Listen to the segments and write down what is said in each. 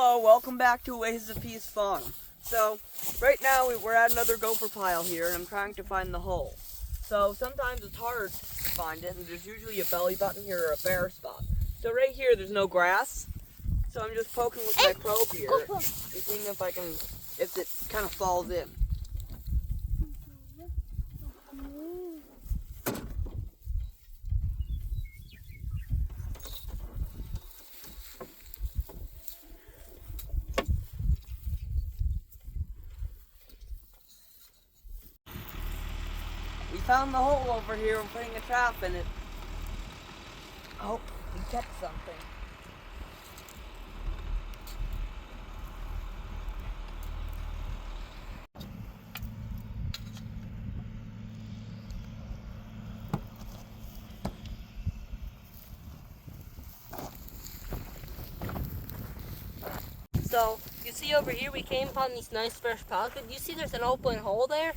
Hello, welcome back to Ways of Peace Fun. So, right now we're at another gopher pile here, and I'm trying to find the hole. So, sometimes it's hard to find it, and there's usually a belly button here or a bare spot. So right here, there's no grass. So I'm just poking with my probe here, and seeing if it kind of falls in. We found the hole over here. We're putting a trap in it. Oh, we catch something. So, you see over here we came upon these nice fresh piles, but you see there's an open hole there?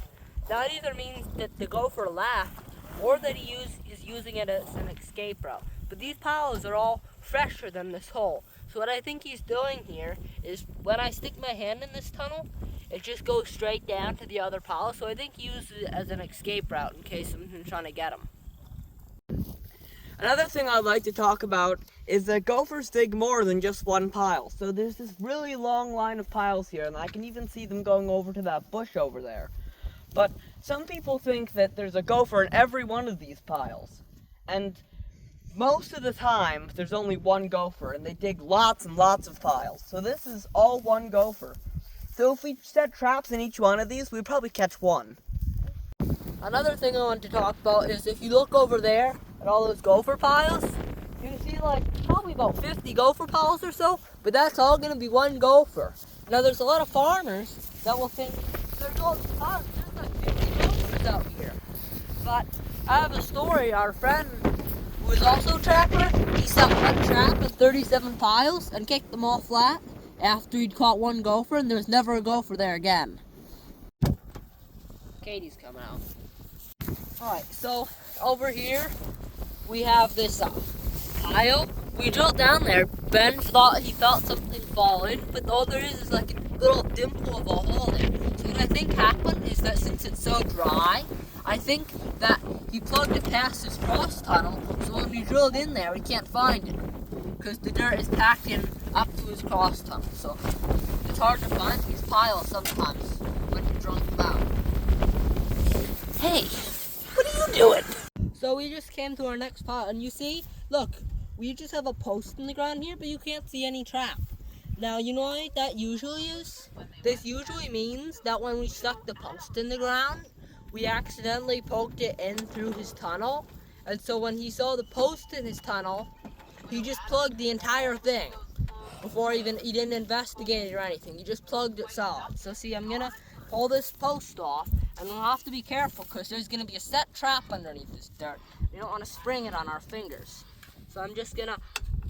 That either means that the gopher left, or that he is using it as an escape route. But these piles are all fresher than this hole. So what I think he's doing here is when I stick my hand in this tunnel, it just goes straight down to the other pile. So I think he uses it as an escape route in case someone's trying to get him. Another thing I'd like to talk about is that gophers dig more than just one pile. So there's this really long line of piles here, and I can even see them going over to that bush over there. But some people think that there's a gopher in every one of these piles. And most of the time, there's only one gopher, and they dig lots and lots of piles. So this is all one gopher. So if we set traps in each one of these, we'd probably catch one. Another thing I want to talk about is if you look over there at all those gopher piles, you can see like probably about 50 gopher piles or so, but that's all going to be one gopher. Now there's a lot of farmers that will think there's all these piles, there's like 50 gophers out here. But I have a story, our friend who is also a trapper, he set one trap in 37 piles and kicked them all flat after he'd caught one gopher, and there was never a gopher there again. Katie's coming out. Alright, so over here we have this pile. We drilled down there. Ben thought he felt something fall in, but all there is like a little dimple of a hole there. So what I think happened is that since it's so dry, I think that he plugged it past his cross tunnel, so when we drilled in there, we can't find it, because the dirt is packed in up to his cross tunnel. So it's hard to find these piles sometimes when you drunk them out. Hey, what are you doing? So we just came to our next pile, and you see, look, we just have a post in the ground here, but you can't see any trap. Now, you know what that usually is? This usually means that when we stuck the post in the ground, we accidentally poked it in through his tunnel, and so when he saw the post in his tunnel, he just plugged the entire thing before he didn't investigate it or anything. He just plugged it solid. So see, I'm gonna pull this post off, and we'll have to be careful because there's gonna be a set trap underneath this dirt. We don't want to spring it on our fingers. So I'm just gonna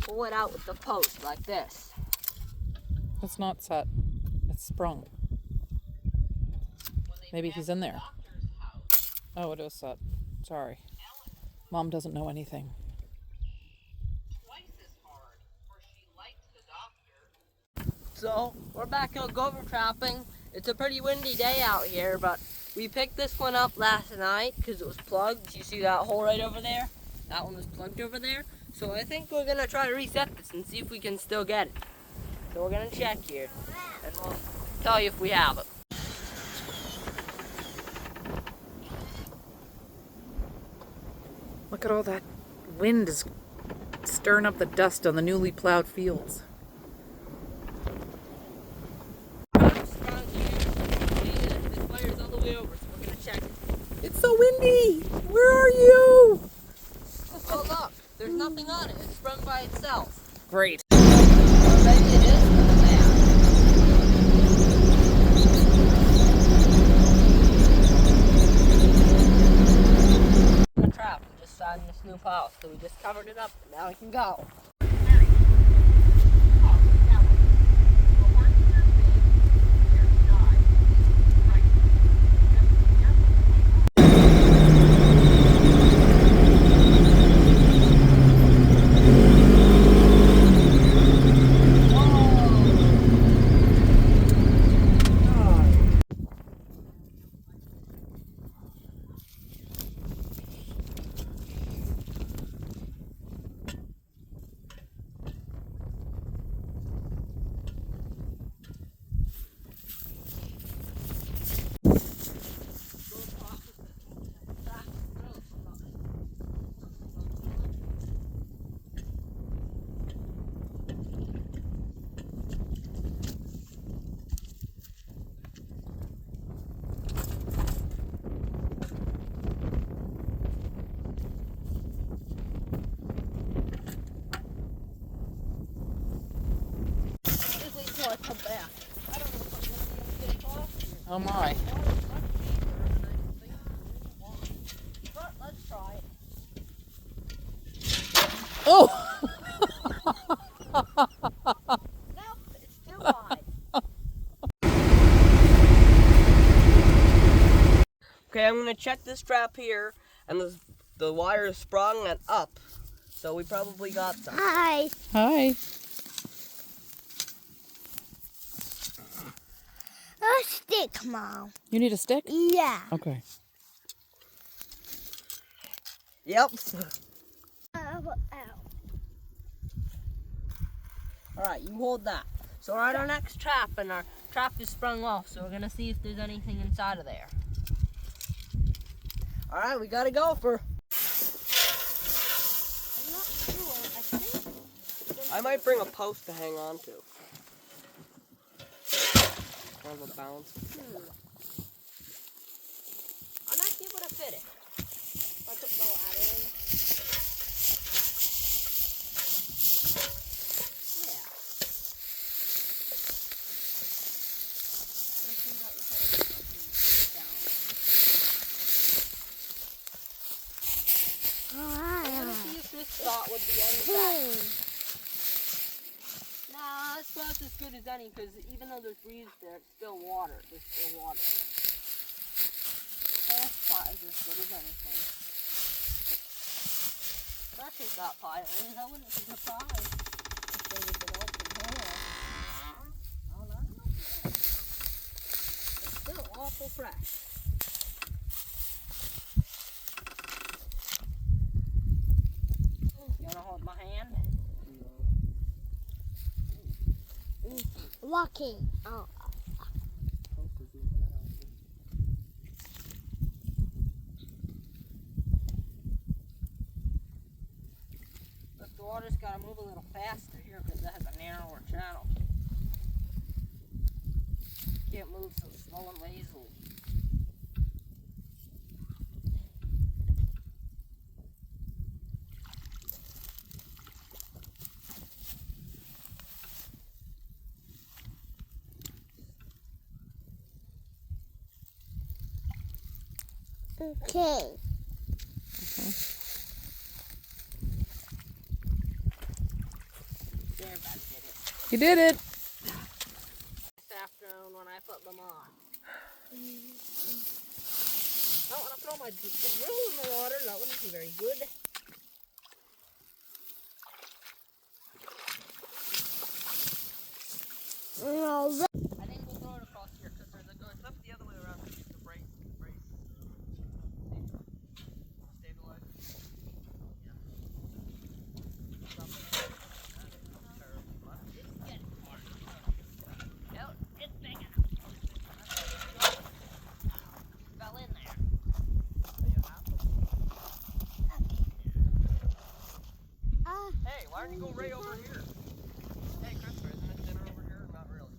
pull it out with the post like this. It's not set. It's sprung. Maybe he's in there. Oh, it is set. Sorry. Mom doesn't know anything. So we're back out gopher trapping. It's a pretty windy day out here, but we picked this one up last night because it was plugged. You see that hole right over there? That one was plugged over there. So I think we're gonna try to reset this and see if we can still get it. So we're gonna check here, and we'll tell you if we have it. Look at all that wind is stirring up the dust on the newly plowed fields. It's so windy! Where are you? Oh look, there's nothing on it. It's sprung by itself. Great. Or maybe it is a trap. We just found this new pile, so we just covered it up, and now we can go. Oh my. Let's try it. Oh! No, it's too wide. Okay, I'm gonna check this trap here, and the wire is sprung and up, so we probably got some. Hi. Hi. A stick, Mom. You need a stick? Yeah. Okay. Yep. Ow. Alright, you hold that. So we're at our next trap, and our trap is sprung off, so we're gonna see if there's anything inside of there. All right, we got a gopher. I'm not sure. I think I might bring a post to hang on to. Kind of a bounce. I might be able to fit it. If I put the ladder in. Yeah. Let's see what we put it down. I'm gonna see if this spot would be any better. Nah, this spot's as good as any, because even though there's reeds there, it's still water. There's still water. So this spot is as good as anything. That is that pile is. I wouldn't be surprised if there was an open hole. No, not enough there. It's still awful fresh. You wanna hold my hand? Walking. Oh. But the water's gotta move a little faster here because it has a narrower channel. Can't move so slow and lazily. Okay. There, Bud did it. You did it. This afternoon when I put them on. I don't want to throw my drill in the water. That wouldn't be very good. No. I think we'll throw it across here because there's a good. Flip the other way around to the brace. Stabilize. No, it's big enough. Fell in there. Hey, why don't you go right over here? Hey, Christopher, isn't it dinner over here? Not really.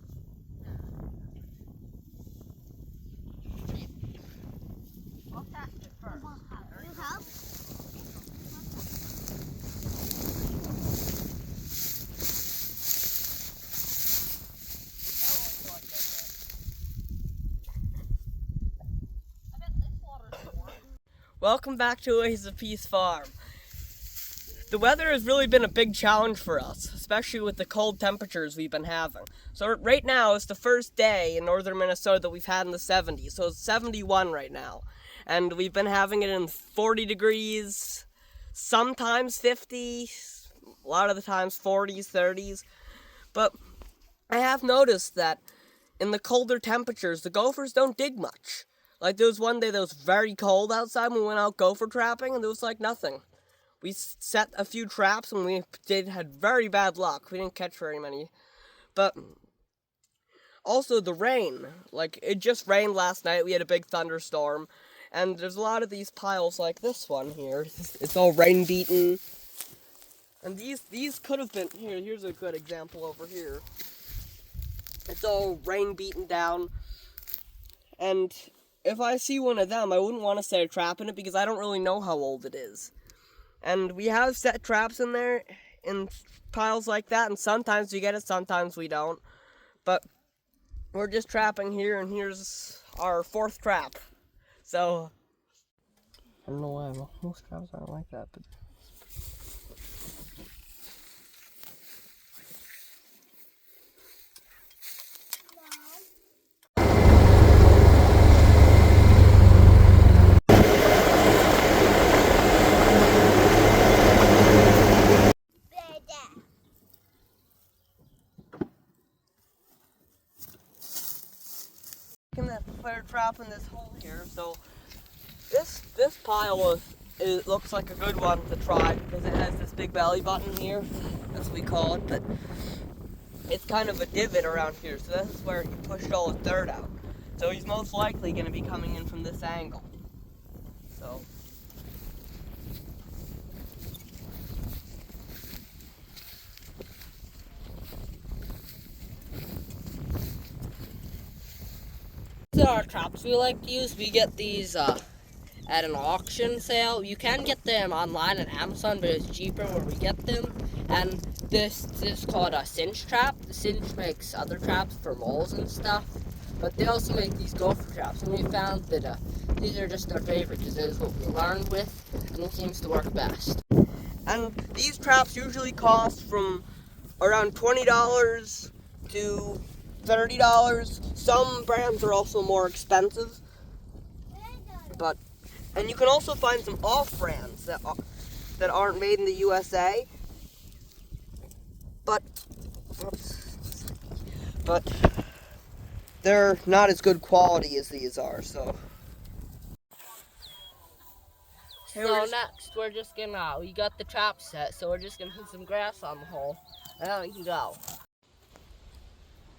I'll test it first. You help? I bet this water's warm. Welcome back to Oasis of Peace Farm. The weather has really been a big challenge for us, especially with the cold temperatures we've been having. So right now it's the first day in northern Minnesota that we've had in the 70s. So it's 71 right now. And we've been having it in 40 degrees, sometimes 50, a lot of the times 40s, 30s. But I have noticed that in the colder temperatures, the gophers don't dig much. Like there was one day that was very cold outside when we went out gopher trapping, and there was like nothing. We set a few traps and we had very bad luck. We didn't catch very many. But also the rain. Like it just rained last night. We had a big thunderstorm. And there's a lot of these piles like this one here. It's all rain beaten. And these could have been here's a good example over here. It's all rain beaten down. And if I see one of them, I wouldn't want to set a trap in it because I don't really know how old it is. And we have set traps in there in piles like that, and sometimes we get it, sometimes we don't. But we're just trapping here, and here's our fourth trap. So, I don't know why most traps aren't like that, but. That third trap in this hole here, so this pile it looks like a good one to try because it has this big belly button here, as we call it, but it's kind of a divot around here, so this is where he pushed all his dirt out. So he's most likely going to be coming in from this angle. So. These are our traps we like to use. We get these at an auction sale. You can get them online at Amazon, but it's cheaper where we get them. And this is called a cinch trap. The cinch makes other traps for moles and stuff, but they also make these gopher traps. And we found that these are just our favorite because this is what we learned with, and it seems to work best. And these traps usually cost from around $20 to $30. Some brands are also more expensive, and you can also find some off brands that aren't made in the USA, but they're not as good quality as these are. So. So next, we're just gonna, we got the trap set, so we're just gonna put some grass on the hole, and then we can go.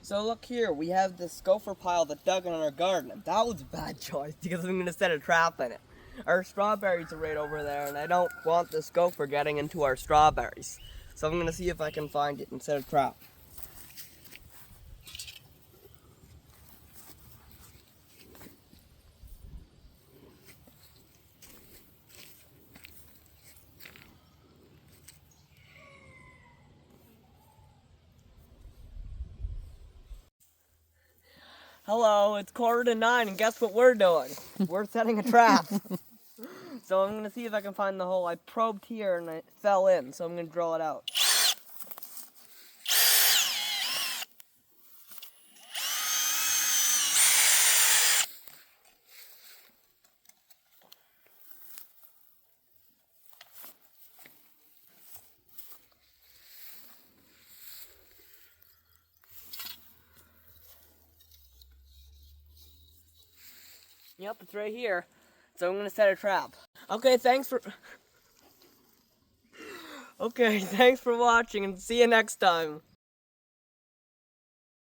So look here, we have this gopher pile that dug in our garden, and that was a bad choice because I'm gonna set a trap in it. Our strawberries are right over there, and I don't want this gopher getting into our strawberries. So I'm gonna see if I can find it and set a trap. Hello, it's 8:45, and guess what we're doing? We're setting a trap. So I'm gonna see if I can find the hole. I probed here and it fell in, so I'm gonna drill it out. Yep, it's right here. So I'm gonna set a trap. Okay, thanks for watching, and see you next time.